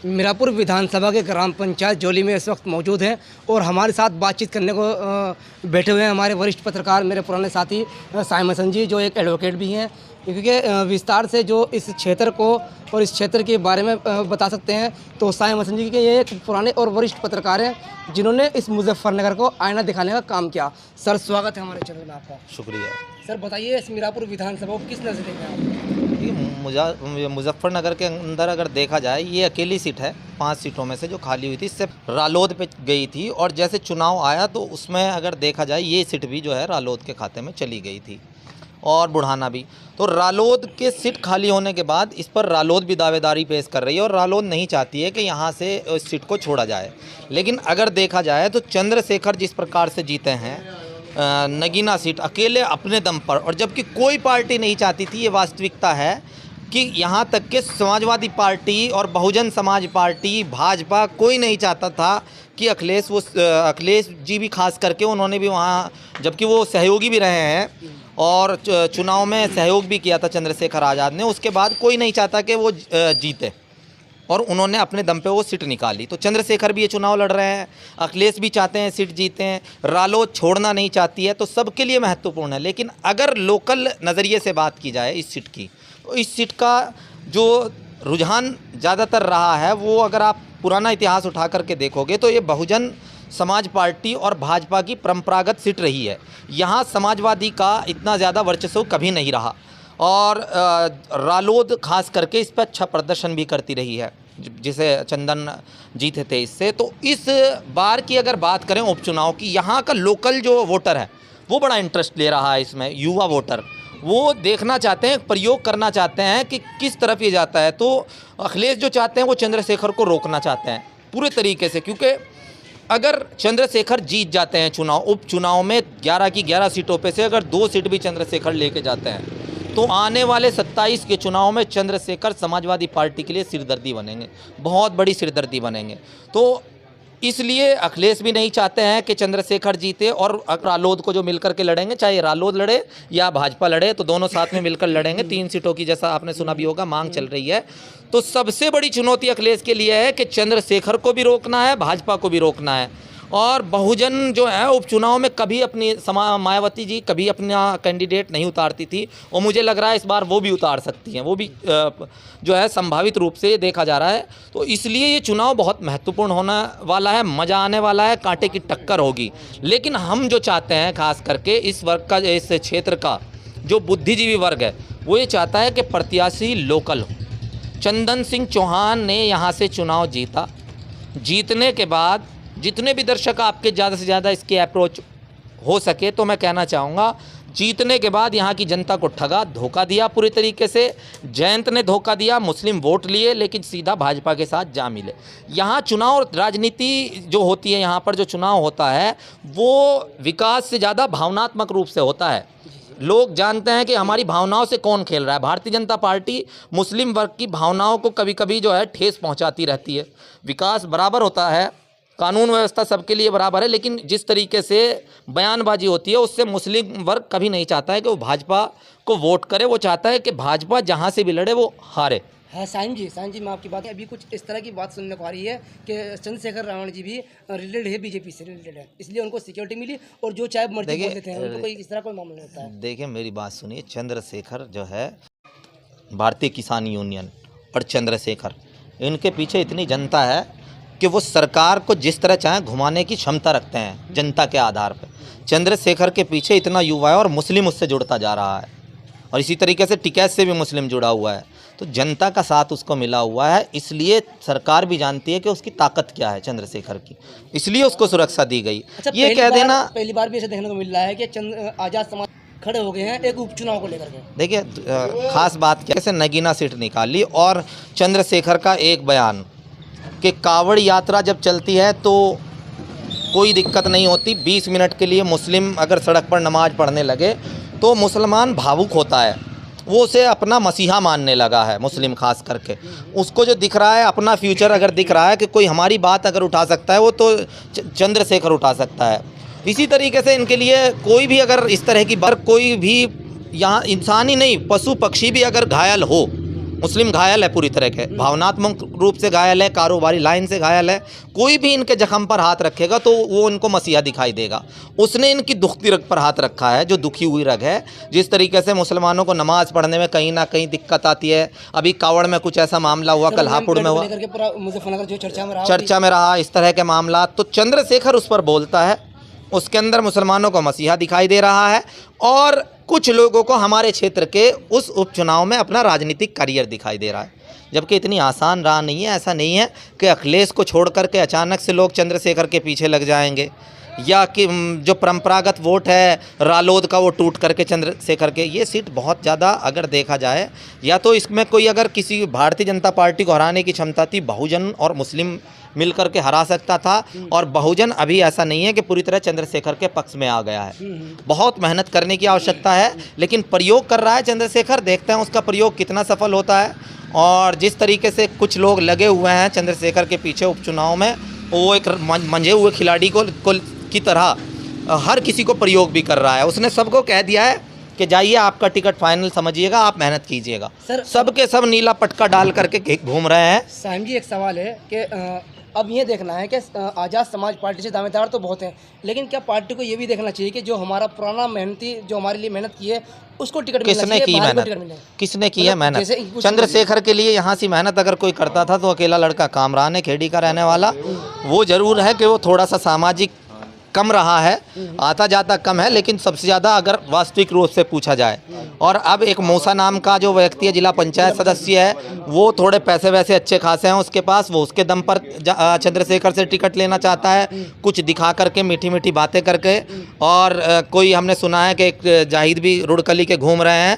मीरापुर विधानसभा के ग्राम पंचायत जोली में इस वक्त मौजूद हैं और हमारे साथ बातचीत करने को बैठे हुए हैं हमारे वरिष्ठ पत्रकार, मेरे पुराने साथी साइम हसन जी, जो एक एडवोकेट भी हैं, क्योंकि विस्तार से जो इस क्षेत्र को और इस क्षेत्र के बारे में बता सकते हैं। तो साइम हसन जी के ये एक पुराने और वरिष्ठ पत्रकार हैं जिन्होंने इस मुजफ्फरनगर को आईना दिखाने का काम किया। सर, स्वागत है हमारे चैनल में आपका। शुक्रिया सर, बताइए इस मीरापुर विधानसभा को किस नज़र देखें आप? मुजफ्फरनगर के अंदर अगर देखा जाए, ये अकेली सीट है 5 सीटों में से जो खाली हुई थी। इससे रालोद पे गई थी और जैसे चुनाव आया तो उसमें अगर देखा जाए ये सीट भी जो है रालोद के खाते में चली गई थी और बुढ़ाना भी। तो रालोद के सीट खाली होने के बाद इस पर रालोद भी दावेदारी पेश कर रही है और रालोद नहीं चाहती है कि यहाँ से इस सीट को छोड़ा जाए। लेकिन अगर देखा जाए तो चंद्रशेखर जिस प्रकार से जीते हैं नगीना सीट अकेले अपने दम पर, और जबकि कोई पार्टी नहीं चाहती थी, ये वास्तविकता है कि यहाँ तक कि समाजवादी पार्टी और बहुजन समाज पार्टी, भाजपा, कोई नहीं चाहता था कि अखिलेश जी भी खास करके उन्होंने भी वहाँ, जबकि वो सहयोगी भी रहे हैं और चुनाव में सहयोग भी किया था चंद्रशेखर आज़ाद ने, उसके बाद कोई नहीं चाहता कि वो जीते और उन्होंने अपने दम पे वो सीट निकाली। तो चंद्रशेखर भी ये चुनाव लड़ रहे हैं, अखिलेश भी चाहते हैं सीट जीते हैं, रालोद छोड़ना नहीं चाहती है, तो सबके लिए महत्वपूर्ण है। लेकिन अगर लोकल नज़रिए से बात की जाए इस सीट की, तो इस सीट का जो रुझान ज़्यादातर रहा है वो अगर आप पुराना इतिहास उठा करके देखोगे तो ये बहुजन समाज पार्टी और भाजपा की परंपरागत सीट रही है। यहाँ समाजवादी का इतना ज़्यादा वर्चस्व कभी नहीं रहा और रालोद खास करके इस पर अच्छा प्रदर्शन भी करती रही है, जिसे चंदन जीते थे इससे। तो इस बार की अगर बात करें उपचुनाव की, यहाँ का लोकल जो वोटर है वो बड़ा इंटरेस्ट ले रहा है इसमें। युवा वोटर वो देखना चाहते हैं, प्रयोग करना चाहते हैं कि किस तरफ ये जाता है। तो अखिलेश जो चाहते हैं वो चंद्रशेखर को रोकना चाहते हैं पूरे तरीके से, क्योंकि अगर चंद्रशेखर जीत जाते हैं उपचुनाव में 11 की 11 सीटों पे से अगर 2 सीट भी चंद्रशेखर लेके जाते हैं तो आने वाले 27 के चुनाव में चंद्रशेखर समाजवादी पार्टी के लिए सिरदर्दी बनेंगे, बहुत बड़ी सिरदर्दी बनेंगे। तो इसलिए अखिलेश भी नहीं चाहते हैं कि चंद्रशेखर जीते और रालोद को जो मिलकर के लड़ेंगे, चाहे रालोद लड़े या भाजपा लड़े, तो दोनों साथ में मिलकर लड़ेंगे। 3 सीटों की, जैसा आपने सुना भी होगा, मांग चल रही है। तो सबसे बड़ी चुनौती अखिलेश के लिए है कि चंद्रशेखर को भी रोकना है, भाजपा को भी रोकना है। और बहुजन जो है उपचुनाव में कभी अपनी मायावती जी कभी अपना कैंडिडेट नहीं उतारती थी और मुझे लग रहा है इस बार वो भी उतार सकती हैं, वो भी जो है संभावित रूप से देखा जा रहा है। तो इसलिए ये चुनाव बहुत महत्वपूर्ण होने वाला है, मज़ा आने वाला है, कांटे की टक्कर होगी। लेकिन हम जो चाहते हैं खास करके इस वर्ग का, इस क्षेत्र का जो बुद्धिजीवी वर्ग है, वो ये चाहता है कि प्रत्याशी लोकल हो। चंदन सिंह चौहान ने यहाँ से चुनाव जीता, जीतने के बाद जितने भी दर्शक आपके ज़्यादा से ज़्यादा इसके अप्रोच हो सके, तो मैं कहना चाहूँगा जीतने के बाद यहाँ की जनता को ठगा, धोखा दिया पूरी तरीके से। जयंत ने धोखा दिया, मुस्लिम वोट लिए लेकिन सीधा भाजपा के साथ जा मिले। यहाँ चुनाव राजनीति जो होती है, यहाँ पर जो चुनाव होता है वो विकास से ज़्यादा भावनात्मक रूप से होता है। लोग जानते हैं कि हमारी भावनाओं से कौन खेल रहा है। भारतीय जनता पार्टी मुस्लिम वर्ग की भावनाओं को कभी कभी जो है ठेस पहुँचाती रहती है। विकास बराबर होता है, कानून व्यवस्था सबके लिए बराबर है, लेकिन जिस तरीके से बयानबाजी होती है उससे मुस्लिम वर्ग कभी नहीं चाहता है कि वो भाजपा को वोट करे। वो चाहता है कि भाजपा जहां से भी लड़े वो हारे। हाँ साइम जी, मैं आपकी बात है, अभी कुछ इस तरह की बात सुनने को आ रही है कि चंद्रशेखर रावण जी भी रिलेटेड है, बीजेपी से रिलेटेड है, इसलिए उनको सिक्योरिटी मिली और जो चाहे मर्जी बोल देते हैं, उनको कोई इस तरह कोई मामला नहीं होता है। देखिए मेरी बात सुनिए, चंद्रशेखर जो है भारतीय किसान यूनियन और चंद्रशेखर, इनके पीछे इतनी जनता है कि वो सरकार को जिस तरह चाहे घुमाने की क्षमता रखते हैं जनता के आधार पर। चंद्रशेखर के पीछे इतना युवा है और मुस्लिम उससे जुड़ता जा रहा है और इसी तरीके से टिकैत से भी मुस्लिम जुड़ा हुआ है। तो जनता का साथ उसको मिला हुआ है, इसलिए सरकार भी जानती है कि उसकी ताकत क्या है चंद्रशेखर की, इसलिए उसको सुरक्षा दी गई। अच्छा, ये कह देना पहली बार भी ऐसा देखने को मिल रहा है कि आज़ाद समाज खड़े हो गए हैं एक उपचुनाव को लेकर के। देखिए खास बात क्या है, नगीना सीट निकाली और चंद्रशेखर का एक बयान कि कावड़ यात्रा जब चलती है तो कोई दिक्कत नहीं होती। 20 मिनट के लिए मुस्लिम अगर सड़क पर नमाज पढ़ने लगे तो मुसलमान भावुक होता है, वो उसे अपना मसीहा मानने लगा है। मुस्लिम खास करके उसको जो दिख रहा है, अपना फ्यूचर अगर दिख रहा है कि कोई हमारी बात अगर उठा सकता है वो तो चंद्रशेखर उठा सकता है। इसी तरीके से इनके लिए कोई भी अगर इस तरह की बात, कोई भी यहाँ इंसान ही नहीं पशु पक्षी भी अगर घायल हो मुस्लिम घायल है पूरी तरह के, भावनात्मक रूप से घायल है, कारोबारी लाइन से घायल है। कोई भी इनके जख्म पर हाथ रखेगा तो वो इनको मसीहा दिखाई देगा। उसने इनकी दुखती रग पर हाथ रखा है, जो दुखी हुई रग है। जिस तरीके से मुसलमानों को नमाज पढ़ने में कहीं ना कहीं दिक्कत आती है, अभी कावड़ में कुछ ऐसा मामला हुआ, कल हापुड़ में हुआ, मुजफ्फरनगर जो चर्चा में रहा, इस तरह के मामला, तो चंद्रशेखर उस पर बोलता है। उसके अंदर मुसलमानों को मसीहा दिखाई दे रहा है और कुछ लोगों को हमारे क्षेत्र के उस उपचुनाव में अपना राजनीतिक करियर दिखाई दे रहा है। जबकि इतनी आसान राह नहीं है। ऐसा नहीं है कि अखिलेश को छोड़ करके अचानक से लोग चंद्रशेखर के पीछे लग जाएंगे, या कि जो परंपरागत वोट है रालोद का वो टूट करके चंद्रशेखर के। ये सीट बहुत ज़्यादा अगर देखा जाए, या तो इसमें कोई अगर किसी भारतीय जनता पार्टी को हराने की क्षमता थी, बहुजन और मुस्लिम मिल करके हरा सकता था। और बहुजन अभी ऐसा नहीं है कि पूरी तरह चंद्रशेखर के पक्ष में आ गया है। बहुत मेहनत करने की आवश्यकता है, लेकिन प्रयोग कर रहा है चंद्रशेखर। देखते हैं उसका प्रयोग कितना सफल होता है। और जिस तरीके से कुछ लोग लगे हुए हैं चंद्रशेखर के पीछे उपचुनाव में, वो एक मंझे हुए खिलाड़ी को की तरह हर किसी को प्रयोग भी कर रहा है। उसने सबको कह दिया है कि जाइए, आपका टिकट फाइनल समझिएगा, आप मेहनत कीजिएगा। सबके सब नीला पटका डाल करके घूम रहे हैं। साहिम जी, एक सवाल है कि अब ये देखना है कि आज़ाद समाज पार्टी से दावेदार तो बहुत हैं, लेकिन क्या पार्टी को ये भी देखना चाहिए कि जो हमारा पुराना मेहनती, जो हमारे लिए मेहनत की है, उसको टिकट किसने की मेहनत? किसने की है मेहनत? चंद्रशेखर के लिए यहाँ से मेहनत अगर कोई करता था तो अकेला लड़का कामरान है, खेड़ी का रहने वाला। वो जरूर है कि वो थोड़ा सा सामाजिक कम रहा है, आता जाता कम है, लेकिन सबसे ज़्यादा अगर वास्तविक रूप से पूछा जाए। और अब एक मूसा नाम का जो व्यक्ति है, जिला पंचायत सदस्य है, वो थोड़े पैसे वैसे अच्छे खासे हैं उसके पास, वो उसके दम पर चंद्रशेखर से टिकट लेना चाहता है, कुछ दिखा करके, मीठी मीठी बातें करके। और कोई हमने सुना है कि एक जाहिद भी रुड़कली के घूम रहे हैं,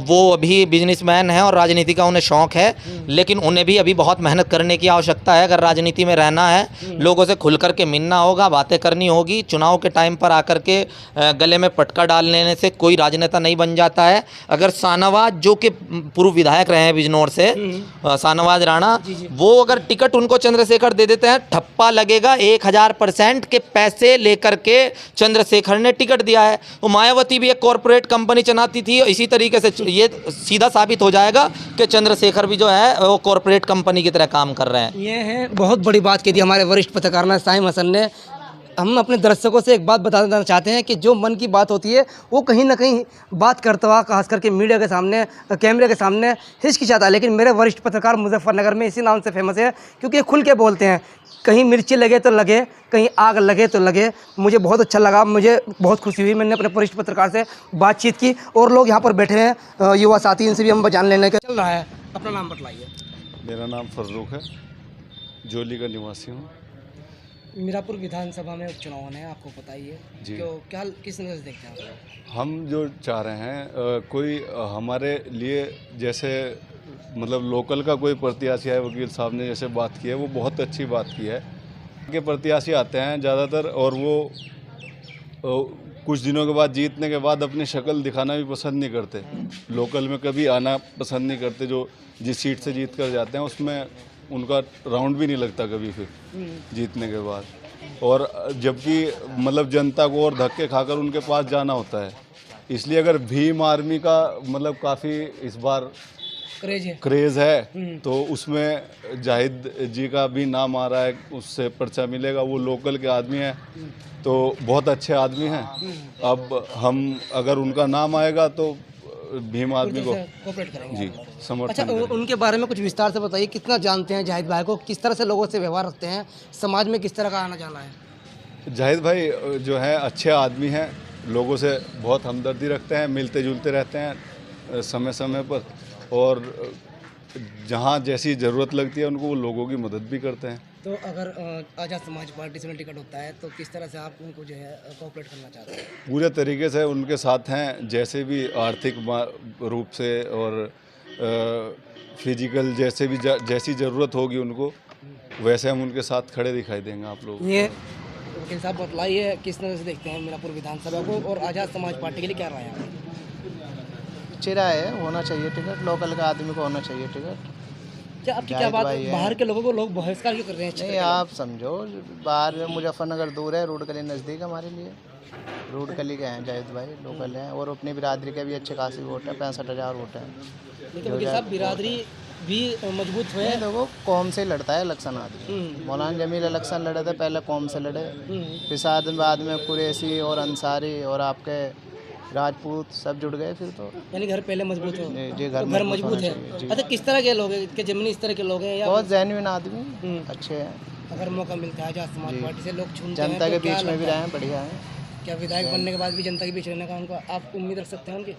वो अभी बिजनेसमैन हैं और राजनीति का उन्हें शौक़ है, लेकिन उन्हें भी अभी बहुत मेहनत करने की आवश्यकता है। अगर राजनीति में रहना है, लोगों से खुल करके मिलना होगा, बातें करनी होगी। चुनाव के टाइम पर आकर के गले में पटका डाल लेने से कोई राजनेता नहीं बन जाता है। अगर शाहनवाज, जो कि पूर्व विधायक रहे हैं बिजनौर से, शाहनवाज राणा, वो अगर टिकट उनको चंद्रशेखर दे देते हैं, ठप्पा लगेगा 1000% के पैसे लेकर के चंद्रशेखर ने टिकट दिया है। वो मायावती भी एक कॉरपोरेट कंपनी चलाती थी, इसी तरीके से ये सीधा साबित हो जाएगा कि चंद्रशेखर भी जो है वो कॉरपोरेट कंपनी की तरह काम कर रहे हैं। ये है बहुत बड़ी बात की थी हमारे वरिष्ठ पत्रकार साहिम हसन ने। हम अपने दर्शकों से एक बात बता देना चाहते हैं कि जो मन की बात होती है वो कहीं ना कहीं बात करता हुआ, खास करके मीडिया के सामने, कैमरे के सामने हिचकिचाता है। लेकिन मेरे वरिष्ठ पत्रकार मुजफ्फरनगर में इसी नाम से फेमस है क्योंकि ये खुल के बोलते हैं। कहीं मिर्ची लगे तो लगे, कहीं आग लगे तो लगे। मुझे बहुत अच्छा लगा, मुझे बहुत खुशी हुई। मैंने अपने वरिष्ठ पत्रकार से बातचीत की और लोग यहाँ पर बैठे हैं, युवा साथी, इनसे भी हम जान लेने का चल रहा है। अपना नाम बतलाइए। मेरा नाम फर्रुख है, जोली का निवासी हूँ। मीरापुर विधानसभा में उपचुनाव होने हैं, आपको पता ही है जी। तो क्या किस नज़र से देखते हैं आप? हम जो चाह रहे हैं कोई हमारे लिए जैसे मतलब लोकल का कोई प्रत्याशी है, वकील साहब ने जैसे बात की है, वो बहुत अच्छी बात की है कि प्रत्याशी आते हैं ज़्यादातर और वो कुछ दिनों के बाद, जीतने के बाद अपनी शक्ल दिखाना भी पसंद नहीं करते। लोकल में कभी आना पसंद नहीं करते। जो जिस सीट से जीत कर जाते हैं उसमें उनका राउंड भी नहीं लगता कभी फिर जीतने के बाद। और जबकि मतलब जनता को और धक्के खाकर उनके पास जाना होता है। इसलिए अगर भीम आर्मी का मतलब काफ़ी इस बार क्रेज़ है तो उसमें जाहिद जी का भी नाम आ रहा है, उससे पर्चा मिलेगा। वो लोकल के आदमी हैं तो बहुत अच्छे आदमी हैं। अब हम अगर उनका नाम आएगा तो भीम आदमी को कोऑपरेट करेंगे जी समर्थन। अच्छा, उनके बारे में कुछ विस्तार से बताइए। कितना जानते हैं जाहिद भाई को, किस तरह से लोगों से व्यवहार रखते हैं, समाज में किस तरह का आना जाना है? जाहिद भाई जो है अच्छे आदमी हैं, लोगों से बहुत हमदर्दी रखते हैं, मिलते जुलते रहते हैं समय समय पर, और जहाँ जैसी ज़रूरत लगती है उनको वो लोगों की मदद भी करते हैं। तो अगर आज़ाद समाज पार्टी से टिकट होता है तो किस तरह से आप उनको जो है कोऑपरेट करना चाहते हैं? पूरे तरीके से उनके साथ हैं, जैसे भी आर्थिक रूप से और फिजिकल जैसे भी जैसी ज़रूरत होगी उनको, वैसे हम उनके साथ खड़े दिखाई देंगे आप लोग। ये वकील साहब बतलाइए, किस तरह से देखते हैं मीरापुर विधानसभा को और आज़ाद समाज पार्टी के लिए क्या राय है? अच्छी राय है, होना चाहिए टिकट, लोकल का आदमी को होना चाहिए टिकट। क्या आपकी क्या जाहिद बात भाई है। बाहर के लोगों को लोग बहिष्कार क्यों कर रहे हैं नहीं, आप समझो, बाहर में मुजफ्फरनगर दूर है, रूडकली नज़दीक है हमारे लिए। रूडकली के हैं जाहिद भाई, लोकल हैं, और अपनी बिरादरी के भी अच्छे खासी वोट है, 65,000 वोट है। लेकिन वकील साहब बिरादरी भी मजबूत हुए ये देखो, कौम से लड़ता है इलेक्शन आदमी। मौलाना जमील इलेक्शन लड़े थे, पहले कौम से लड़े, फिर बाद में कुरैशी और अंसारी और आपके राजपूत सब जुड़ गए फिर तो। यानी घर पहले मजबूत हो जी, घर तो घर मजबूत मजबूत होना है। चाहिए, जी। अच्छा, किस तरह के लोग हैं के जमीनी इस तरह के लोग हैं या बहुत जेन्युइन आदमी, अच्छे हैं, अगर मौका मिलता है आजाद समाज जी। पार्टी से लोग चुनते हैं जनता तो के क्या बीच में भी लगता है? रहे हैं, बढ़िया है। क्या विधायक बनने के बाद भी जनता के बीच रहने का उनको आप उम्मीद रख सकते हैं उनकी?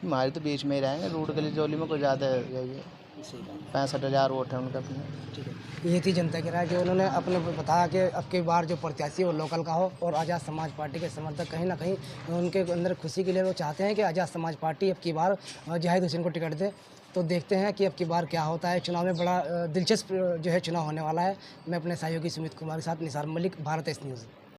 हमारे तो बीच में ही रहेंगे, रूडकली जोली में कोई ज़्यादा यही है, 65,000 वोट है उनके अपने। ठीक है, ये थी जनता की राय जो उन्होंने अपने बताया कि अब की बार जो प्रत्याशी वो लोकल का हो और आज़ाद समाज पार्टी के समर्थक कहीं ना कहीं उनके अंदर खुशी के लिए वो चाहते हैं कि आज़ाद समाज पार्टी अब की बार जाहिद हुसैन को टिकट दे। तो देखते हैं कि अब की बार क्या होता है। चुनाव में बड़ा दिलचस्प जो है चुनाव होने वाला है। मैं अपने सहयोगी सुमित कुमार के साथ निसार मलिक, भारत एस न्यूज़।